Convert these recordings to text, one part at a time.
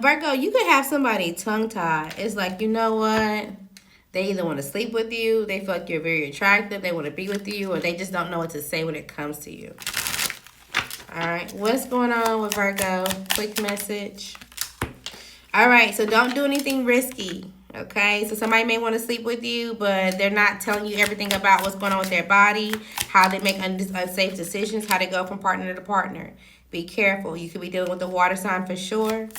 Virgo, you could have somebody tongue-tied. It's like, you know what? They either want to sleep with you, they feel like you're very attractive, they want to be with you, or they just don't know what to say when it comes to you. All right, what's going on with Virgo? Quick message. All right, so don't do anything risky, okay? So somebody may want to sleep with you, but they're not telling you everything about what's going on with their body, how they make unsafe decisions, how they go from partner to partner. Be careful. You could be dealing with a water sign for sure.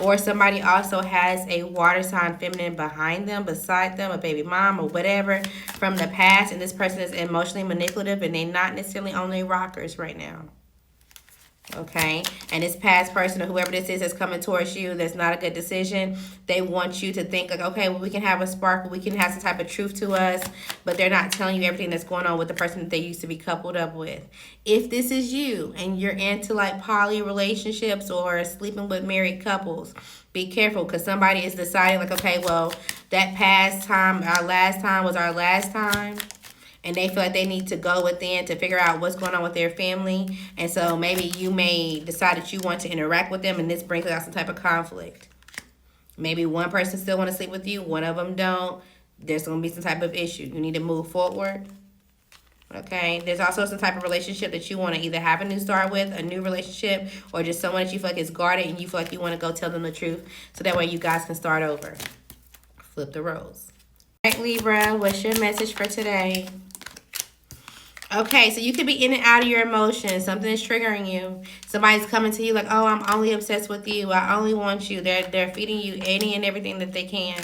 Or somebody also has a water sign feminine behind them, beside them, a baby mom or whatever from the past. And this person is emotionally manipulative and they're not necessarily on their rockers right now. Okay, and this past person or whoever this is that's coming towards you, that's not a good decision. They want you to think like, okay, well, we can have a spark, we can have some type of truth to us, but they're not telling you everything that's going on with the person that they used to be coupled up with. If this is you and you're into like poly relationships or sleeping with married couples, be careful, because somebody is deciding like, okay, well, that past time, our last time was our last time. And they feel like they need to go within to figure out what's going on with their family. And so maybe you may decide that you want to interact with them, and this brings out some type of conflict. Maybe one person still want to sleep with you, one of them don't. There's going to be some type of issue. You need to move forward. Okay, there's also some type of relationship that you want to either have a new start with, a new relationship, or just someone that you feel like is guarded and you feel like you want to go tell them the truth so that way you guys can start over. Flip the roles. All right, Libra, what's your message for today? Okay, so you could be in and out of your emotions. Something is triggering you. Somebody's coming to you like, oh, I'm only obsessed with you. I only want you. They're feeding you any and everything that they can.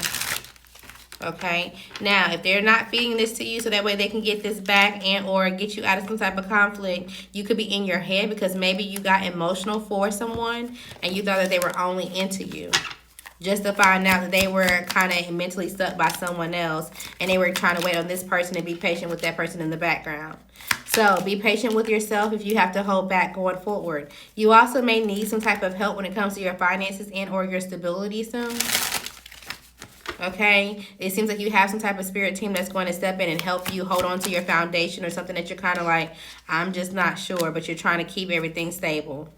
Okay, now if they're not feeding this to you so that way they can get this back and or get you out of some type of conflict, you could be in your head because maybe you got emotional for someone and you thought that they were only into you. Just to find out that they were kind of mentally stuck by someone else and they were trying to wait on this person and be patient with that person in the background. So be patient with yourself if you have to hold back going forward. You also may need some type of help when it comes to your finances and or your stability soon. Okay, it seems like you have some type of spirit team that's going to step in and help you hold on to your foundation or something that you're kind of like, I'm just not sure, but you're trying to keep everything stable.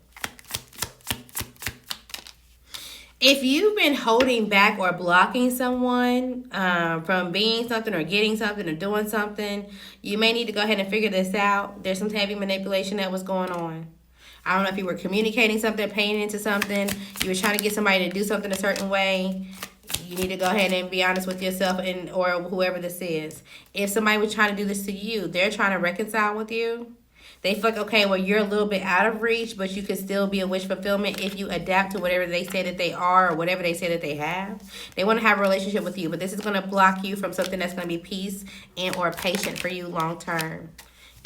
If you've been holding back or blocking someone from being something or getting something or doing something, you may need to go ahead and figure this out. There's some heavy manipulation that was going on. I don't know if you were communicating something, paying into something, you were trying to get somebody to do something a certain way. You need to go ahead and be honest with yourself and or whoever this is. If somebody was trying to do this to you, they're trying to reconcile with you. They feel like, okay, well, you're a little bit out of reach, but you can still be a wish fulfillment if you adapt to whatever they say that they are or whatever they say that they have. They want to have a relationship with you, but this is going to block you from something that's going to be peace and or patient for you long term.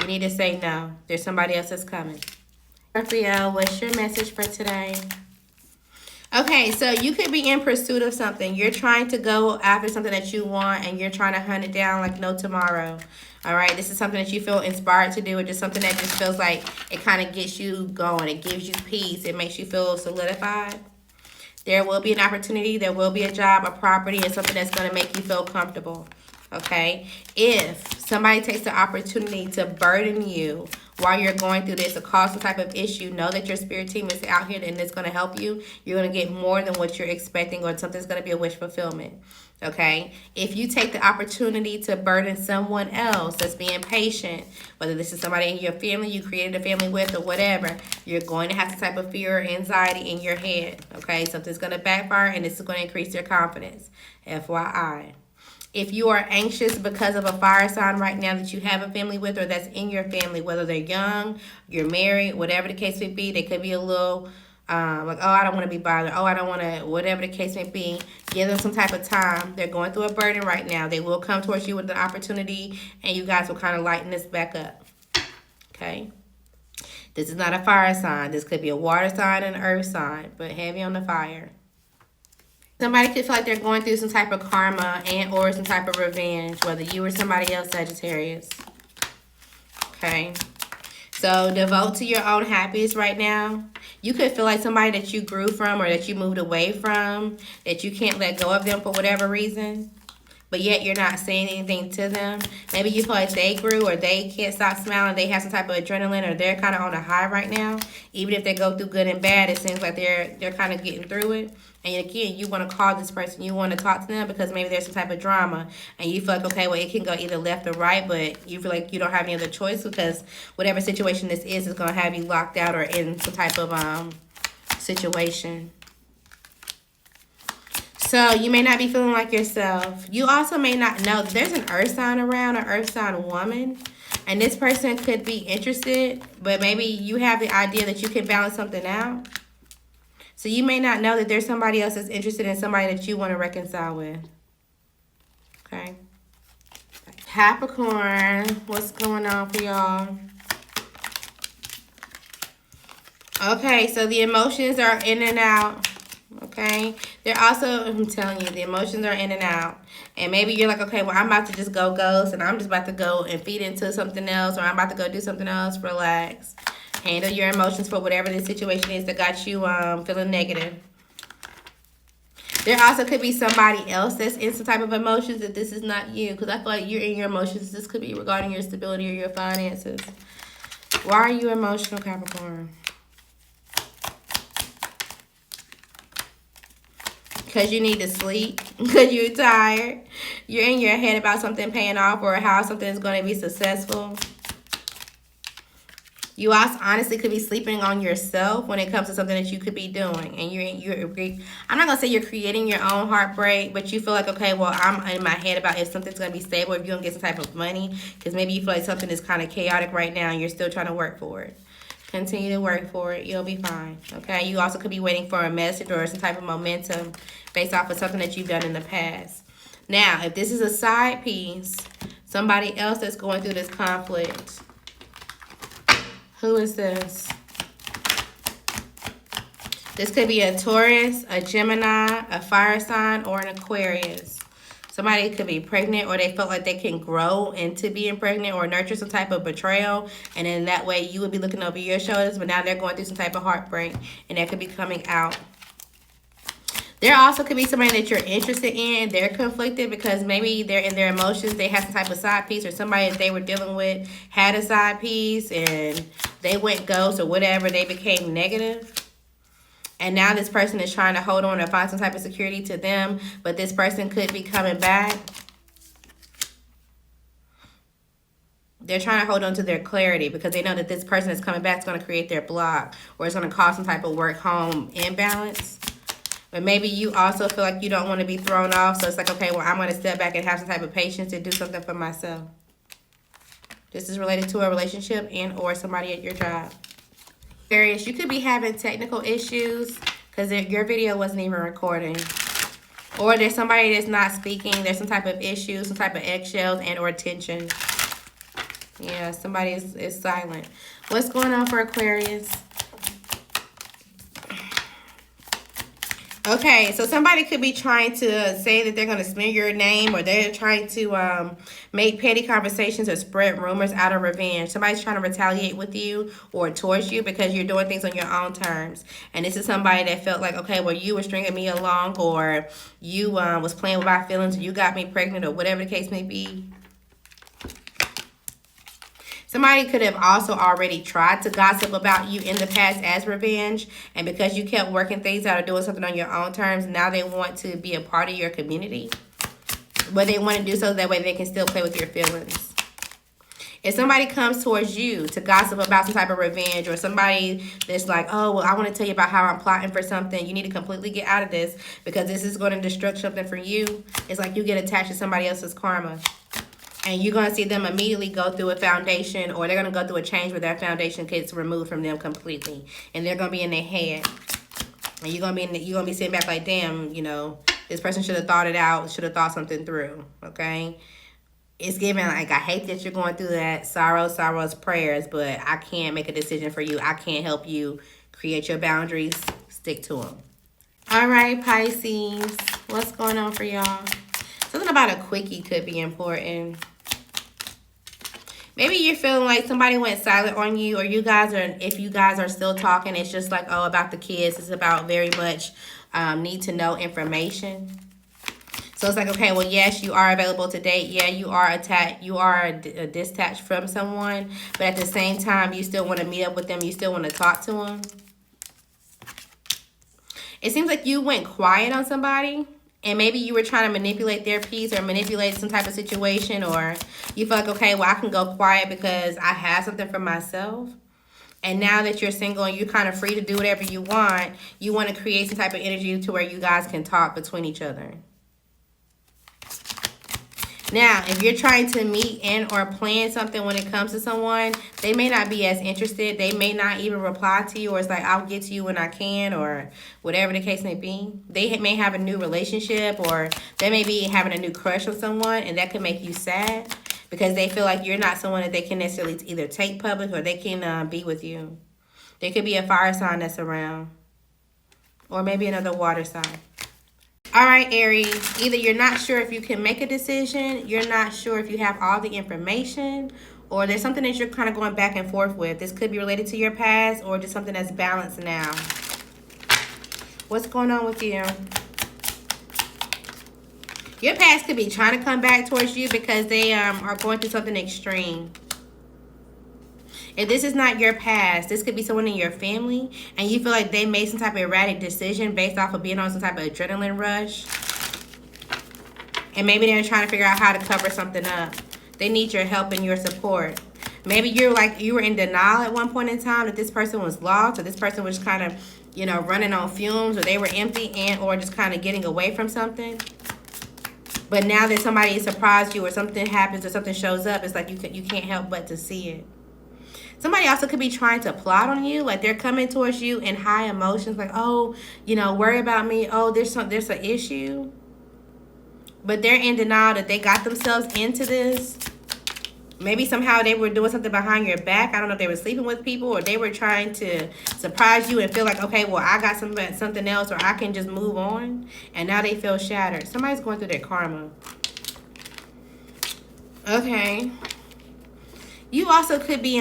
You need to say no. There's somebody else that's coming. Scorpio, what's your message for today? Okay, so you could be in pursuit of something. You're trying to go after something that you want and you're trying to hunt it down like no tomorrow. All right, this is something that you feel inspired to do or just something that just feels like it kind of gets you going. It gives you peace. It makes you feel solidified. There will be an opportunity. There will be a job, a property, and something that's going to make you feel comfortable. Okay, if somebody takes the opportunity to burden you while you're going through this or cause some type of issue, know that your spirit team is out here and it's going to help you. You're going to get more than what you're expecting or something's going to be a wish fulfillment. Okay, if you take the opportunity to burden someone else that's being patient, whether this is somebody in your family you created a family with or whatever, you're going to have some type of fear or anxiety in your head. Okay, something's going to backfire and this is going to increase your confidence. FYI. If you are anxious because of a fire sign right now that you have a family with or that's in your family, whether they're young, you're married, whatever the case may be, they could be a little like, oh, I don't want to be bothered. Oh, I don't want to, whatever the case may be. Give them some type of time. They're going through a burden right now. They will come towards you with an opportunity and you guys will kind of lighten this back up. Okay. This is not a fire sign. This could be a water sign and an earth sign, but heavy on the fire. Somebody could feel like they're going through some type of karma and or some type of revenge, whether you or somebody else, Sagittarius. Okay. So devote to your own happiness right now. You could feel like somebody that you grew from or that you moved away from, that you can't let go of them for whatever reason. but yet you're not saying anything to them. Maybe you feel like they grew, or they can't stop smiling. They have some type of adrenaline, or they're kind of on a high right now. Even if they go through good and bad, it seems like they're kind of getting through it. And again, you want to call this person. You want to talk to them because maybe there's some type of drama. And you feel like, okay, well, it can go either left or right, but you feel like you don't have any other choice because whatever situation this is going to have you locked out or in some type of situation. So you may not be feeling like yourself. You also may not know there's an earth sign around, an earth sign woman. And this person could be interested, but maybe you have the idea that you can balance something out. So you may not know that there's somebody else that's interested in somebody that you want to reconcile with. Okay. Capricorn, what's going on for y'all? Okay, so the emotions are in and out. Okay. They're also, I'm telling you, the emotions are in and out. And maybe you're like, okay, well, I'm about to just go ghost, and I'm just about to go and feed into something else, or I'm about to go do something else, relax. Handle your emotions for whatever the situation is that got you feeling negative. There also could be somebody else that's in some type of emotions that this is not you. Because I feel like you're in your emotions. This could be regarding your stability or your finances. Why are you emotional, Capricorn? Because you need to sleep. Because you're tired. You're in your head about something paying off or how something is going to be successful. You also honestly could be sleeping on yourself when it comes to something that you could be doing. And I'm not going to say you're creating your own heartbreak, but you feel like, okay, well, I'm in my head about if something's going to be stable, if you're going to get some type of money, because maybe you feel like something is kind of chaotic right now and you're still trying to work for it. Continue to work for it. You'll be fine. Okay. You also could be waiting for a message or some type of momentum based off of something that you've done in the past. Now, if this is a side piece, somebody else that's going through this conflict, who is this? This could be a Taurus, a Gemini, a fire sign, or an Aquarius. Somebody could be pregnant, or they felt like they can grow into being pregnant or nurture some type of betrayal. And in that way, you would be looking over your shoulders, but now they're going through some type of heartbreak, and that could be coming out. There also could be somebody that you're interested in. They're conflicted because maybe they're in their emotions. They have some type of side piece, or somebody that they were dealing with had a side piece and they went ghost or whatever. They became negative. And now this person is trying to hold on or find some type of security to them. But this person could be coming back. They're trying to hold on to their clarity because they know that this person that's coming back is going to create their block, or it's going to cause some type of work-home imbalance. But maybe you also feel like you don't want to be thrown off. So it's like, okay, well, I'm going to step back and have some type of patience to do something for myself. This is related to a relationship and or somebody at your job. Aries, you could be having technical issues because your video wasn't even recording. Or there's somebody that's not speaking. There's some type of issues, some type of eggshells and or tension. Yeah, somebody is silent. What's going on for Aquarius? Okay, so somebody could be trying to say that they're going to smear your name, or they're trying to make petty conversations or spread rumors out of revenge. Somebody's trying to retaliate with you or towards you because you're doing things on your own terms. And this is somebody that felt like, okay, well, you were stringing me along, or you was playing with my feelings, or you got me pregnant, or whatever the case may be. Somebody could have also already tried to gossip about you in the past as revenge. And because you kept working things out or doing something on your own terms, now they want to be a part of your community. But they want to do so that way they can still play with your feelings. If somebody comes towards you to gossip about some type of revenge, or somebody that's like, oh, well, I want to tell you about how I'm plotting for something, you need to completely get out of this because this is going to destruct something for you. It's like you get attached to somebody else's karma. And you're going to see them immediately go through a foundation, or they're going to go through a change where their foundation gets removed from them completely. And they're going to be in their head. And you're going to be sitting back like, damn, you know, this person should have thought it out, should have thought something through, okay? It's giving like, I hate that you're going through that. Sorrow's prayers, but I can't make a decision for you. I can't help you create your boundaries. Stick to them. All right, Pisces. What's going on for y'all? Something about a quickie could be important. Maybe you're feeling like somebody went silent on you, or you guys are, if you guys are still talking, it's just like, oh, about the kids. It's about very much need to know information. So it's like, okay, well, yes, you are available to date. Yeah, you are detached from someone. But at the same time, you still want to meet up with them. You still want to talk to them. It seems like you went quiet on somebody. And maybe you were trying to manipulate their peace or manipulate some type of situation. Or you feel like, okay, well, I can go quiet because I have something for myself. And now that you're single and you're kind of free to do whatever you want to create some type of energy to where you guys can talk between each other. Now, if you're trying to meet and or plan something when it comes to someone, they may not be as interested. They may not even reply to you, or it's like, I'll get to you when I can, or whatever the case may be. They may have a new relationship, or they may be having a new crush on someone, and that could make you sad because they feel like you're not someone that they can necessarily either take public or they can be with you. There could be a fire sign that's around, or maybe another water sign. All right, Aries, either you're not sure if you can make a decision, you're not sure if you have all the information, or there's something that you're kind of going back and forth with. This could be related to your past or just something that's balanced now. What's going on with you? Your past could be trying to come back towards you because they are going through something extreme. If this is not your past, this could be someone in your family, and you feel like they made some type of erratic decision based off of being on some type of adrenaline rush. And maybe they're trying to figure out how to cover something up. They need your help and your support. Maybe you were in denial at one point in time that this person was lost, or this person was kind of, you know, running on fumes, or they were empty and or just kind of getting away from something. But now that somebody surprised you or something happens or something shows up, it's like you can't help but to see it. Somebody also could be trying to plot on you. Like they're coming towards you in high emotions. Like, oh, you know, worry about me. Oh, there's an issue. But they're in denial that they got themselves into this. Maybe somehow they were doing something behind your back. I don't know if they were sleeping with people or they were trying to surprise you and feel like, okay, well, I got something else or I can just move on. And now they feel shattered. Somebody's going through their karma. Okay. You also could be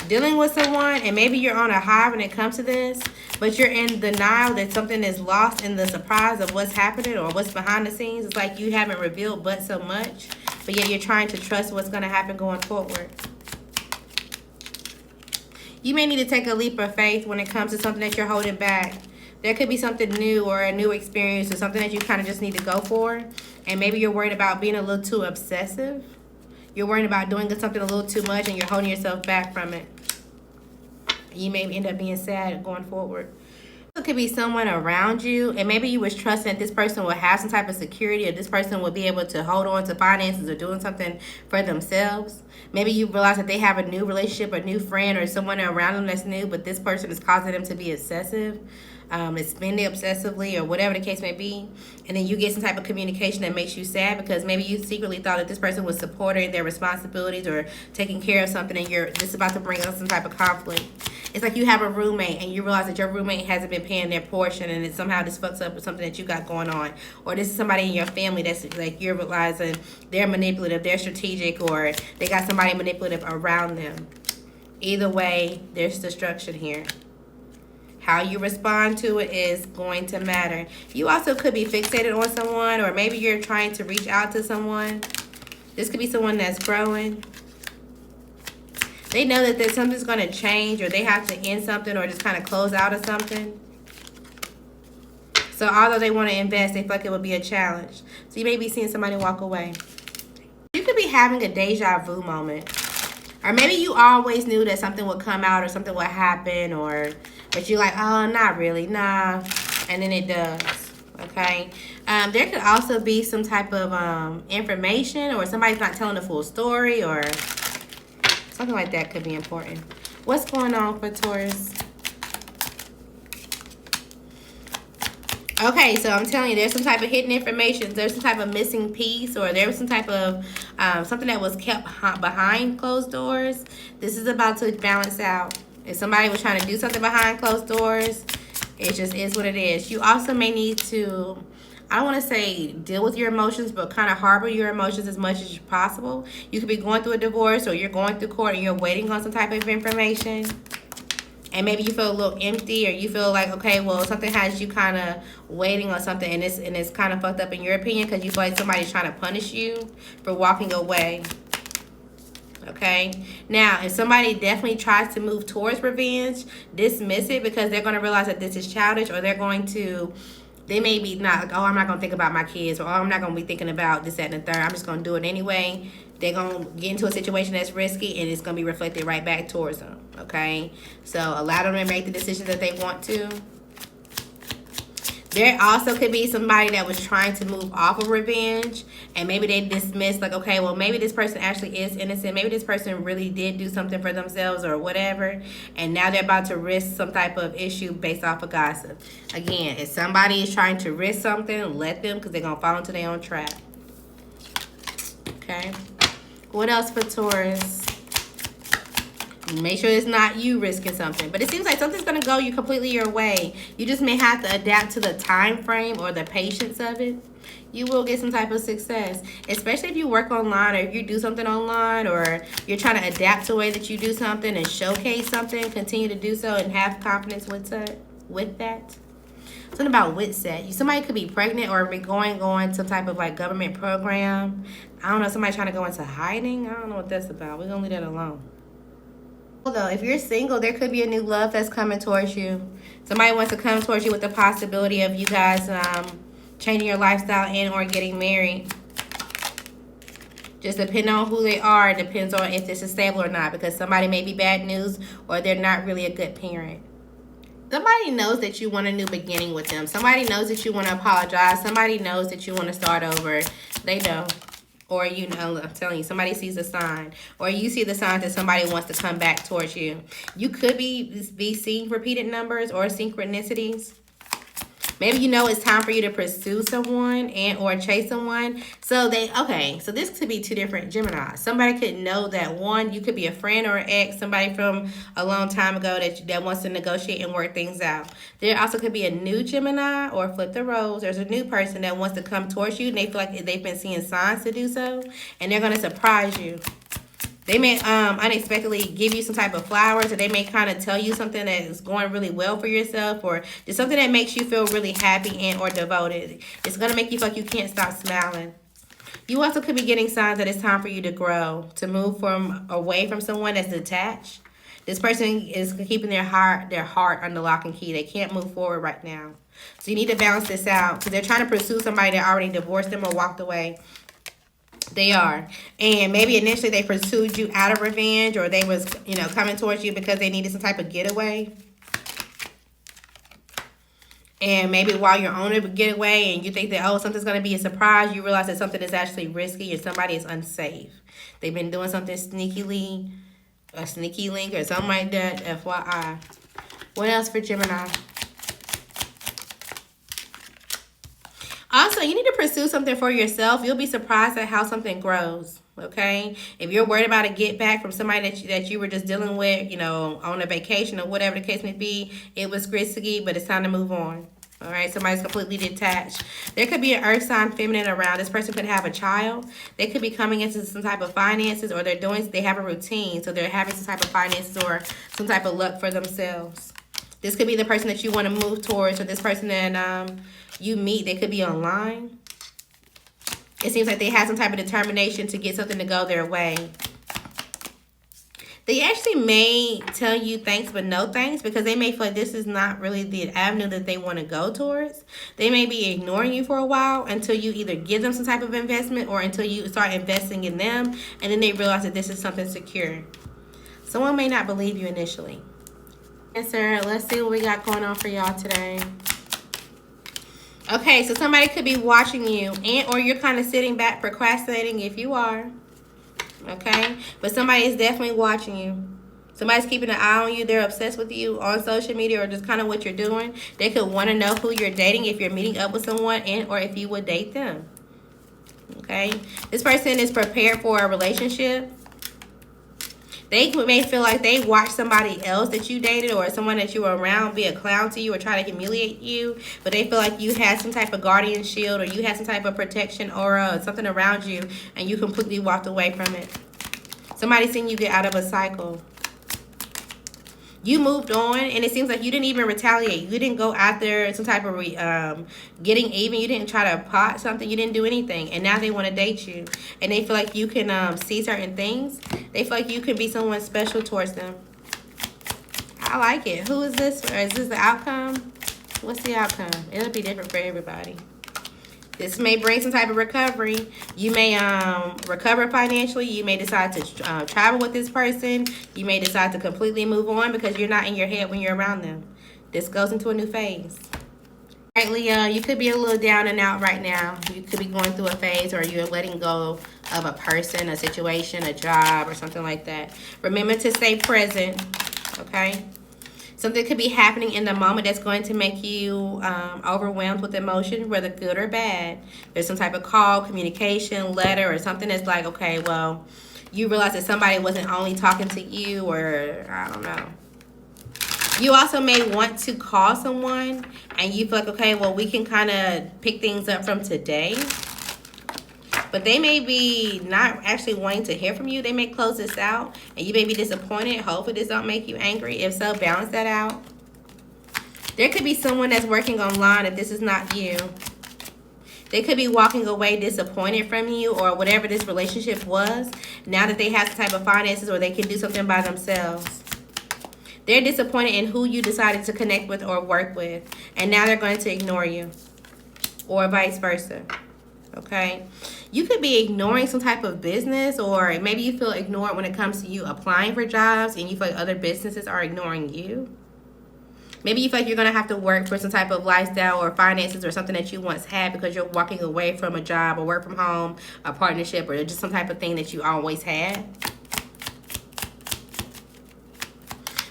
dealing with someone, and maybe you're on a high when it comes to this, but you're in denial that something is lost in the surprise of what's happening or what's behind the scenes. It's like you haven't revealed but so much, but yet you're trying to trust what's going to happen going forward. You may need to take a leap of faith when it comes to something that you're holding back. There could be something new or a new experience or something that you kind of just need to go for, and maybe you're worried about being a little too obsessive. You're worried about doing something a little too much and you're holding yourself back from it. You may end up being sad going forward. It could be someone around you, and maybe you was trusting that this person will have some type of security, or this person will be able to hold on to finances or doing something for themselves. Maybe you realize that they have a new relationship, a new friend, or someone around them that's new, but this person is causing them to be obsessive. Is spending obsessively or whatever the case may be, and then you get some type of communication that makes you sad because maybe you secretly thought that this person was supporting their responsibilities or taking care of something, and you're just about to bring up some type of conflict. It's like you have a roommate and you realize that your roommate hasn't been paying their portion, and it somehow this fucks up with something that you got going on, or this is somebody in your family that's like you're realizing they're manipulative, they're strategic, or they got somebody manipulative around them. Either way, there's destruction here. How you respond to it is going to matter. You also could be fixated on someone, or maybe you're trying to reach out to someone. This could be someone that's growing. They know that something's going to change, or they have to end something, or just kind of close out of something. So although they want to invest, they feel like it would be a challenge. So you may be seeing somebody walk away. You could be having a deja vu moment. Or maybe you always knew that something would come out or something would happen, but you're like, oh, not really, nah. And then it does, okay? There could also be some type of information, or somebody's not telling the full story, or something like that could be important. What's going on for Taurus? Okay, so I'm telling you, there's some type of hidden information. There's some type of missing piece, or there was some type of something that was kept behind closed doors. This is about to balance out. If somebody was trying to do something behind closed doors, it just is what it is. You also may need to, I don't want to say deal with your emotions, but kind of harbor your emotions as much as possible. You could be going through a divorce, or you're going through court and you're waiting on some type of information. And maybe you feel a little empty, or you feel like, okay, well, something has you kind of waiting on something, and it's kind of fucked up in your opinion because you feel like somebody's trying to punish you for walking away. Okay, now if somebody definitely tries to move towards revenge, dismiss it, because they're going to realize that this is childish, or they may be not like, oh, I'm not going to think about my kids, or oh, I'm not going to be thinking about this, that, and the third. I'm just going to do it anyway. They're going to get into a situation that's risky, and it's going to be reflected right back towards them. Okay, so allow them to make the decisions that they want to. There also could be somebody that was trying to move off of revenge, and maybe they dismissed, like, okay, well, maybe this person actually is innocent. Maybe this person really did do something for themselves or whatever, and now they're about to risk some type of issue based off of gossip. Again, if somebody is trying to risk something, let them, because they're going to fall into their own trap. Okay. What else for Taurus? Make sure it's not you risking something. But it seems like something's going to go completely your way. You just may have to adapt to the time frame or the patience of it. You will get some type of success. Especially if you work online, or if you do something online, or you're trying to adapt to the way that you do something and showcase something. Continue to do so and have confidence with that. Something about Witset. Somebody could be pregnant or be going on some type of like government program. I don't know. Somebody trying to go into hiding. I don't know what that's about. We're going to leave that alone. Though, if you're single, there could be a new love that's coming towards you. Somebody wants to come towards you with the possibility of you guys changing your lifestyle and or getting married. Just depending on who they are, depends on if this is stable or not, because somebody may be bad news, or they're not really a good parent. Somebody knows that you want a new beginning with them. Somebody knows that you want to apologize. Somebody knows that you want to start over. They don't. Or, you know, I'm telling you, somebody sees a sign. Or you see the sign that somebody wants to come back towards you. You could be seeing repeated numbers or synchronicities. Maybe you know it's time for you to pursue someone and or chase someone. So this could be two different Geminis. Somebody could know that one, you could be a friend or an ex, somebody from a long time ago that wants to negotiate and work things out. There also could be a new Gemini, or flip the roles. There's a new person that wants to come towards you, and they feel like they've been seeing signs to do so, and they're going to surprise you. They may unexpectedly give you some type of flowers, or they may kind of tell you something that is going really well for yourself, or just something that makes you feel really happy and or devoted. It's going to make you feel like you can't stop smiling. You also could be getting signs that it's time for you to grow, to move away from someone that's detached. This person is keeping their heart under lock and key. They can't move forward right now. So you need to balance this out, because they're trying to pursue somebody that already divorced them or walked away. They are. And maybe initially they pursued you out of revenge, or they was, coming towards you because they needed some type of getaway. And maybe while you're on a getaway and you think that, oh, something's going to be a surprise, you realize that something is actually risky and somebody is unsafe. They've been doing something sneakily, a sneaky link or something like that, FYI. What else for Gemini? Also, you need to pursue something for yourself. You'll be surprised at how something grows, okay? If you're worried about a get back from somebody that you were just dealing with, on a vacation or whatever the case may be, it was risky, but it's time to move on, all right? Somebody's completely detached. There could be an earth sign feminine around. This person could have a child. They could be coming into some type of finances, or they have a routine, so they're having some type of finances or some type of luck for themselves. This could be the person that you want to move towards, or this person that you meet. They could be online. It seems like they have some type of determination to get something to go their way. They actually may tell you thanks but no thanks, because they may feel like this is not really the avenue that they want to go towards. They may be ignoring you for a while until you either give them some type of investment, or until you start investing in them, and then they realize that this is something secure. Someone may not believe you initially. Yes, sir. Let's see what we got going on for y'all today. Okay, so somebody could be watching you, or you're kind of sitting back procrastinating if you are. Okay, but somebody is definitely watching you. Somebody's keeping an eye on you. They're obsessed with you on social media, or just kind of what you're doing. They could want to know who you're dating, if you're meeting up with someone, or if you would date them. Okay, this person is prepared for a relationship. They may feel like they watched somebody else that you dated, or someone that you were around, be a clown to you or try to humiliate you. But they feel like you had some type of guardian shield, or you had some type of protection aura or something around you, and you completely walked away from it. Somebody's seen you get out of a cycle. You moved on, and it seems like you didn't even retaliate. You didn't go after some type of getting even. You didn't try to pot something. You didn't do anything, and now they want to date you, and they feel like you can see certain things. They feel like you can be someone special towards them. I like it. Who is this? Or is this the outcome? What's the outcome? It'll be different for everybody. This may bring some type of recovery. You may recover financially. You may decide to travel with this person. You may decide to completely move on because you're not in your head when you're around them. This goes into a new phase. All right, Leo, you could be a little down and out right now. You could be going through a phase, or you're letting go of a person, a situation, a job, or something like that. Remember to stay present, okay? Something could be happening in the moment that's going to make you overwhelmed with emotion, whether good or bad. There's some type of call, communication, letter, or something that's like, okay, well, you realize that somebody wasn't only talking to you, or I don't know. You also may want to call someone and you feel like, okay, well, we can kind of pick things up from today. But they may be not actually wanting to hear from you. They may close this out and you may be disappointed. Hopefully this don't make you angry. If so, balance that out. There could be someone that's working online if this is not you. They could be walking away disappointed from you, or whatever this relationship was, now that they have some type of finances or they can do something by themselves. They're disappointed in who you decided to connect with or work with, and now they're going to ignore you, or vice versa. Okay, you could be ignoring some type of business, or maybe you feel ignored when it comes to you applying for jobs and you feel like other businesses are ignoring you. Maybe you feel like you're going to have to work for some type of lifestyle or finances or something that you once had because you're walking away from a job or work from home, a partnership, or just some type of thing that you always had.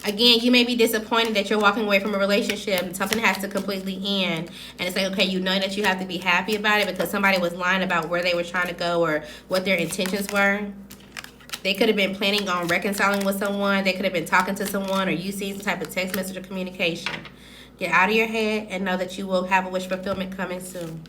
Again, you may be disappointed that you're walking away from a relationship and something has to completely end. And it's like, okay, you know that you have to be happy about it because somebody was lying about where they were trying to go or what their intentions were. They could have been planning on reconciling with someone. They could have been talking to someone, or you see some type of text message or communication. Get out of your head and know that you will have a wish fulfillment coming soon.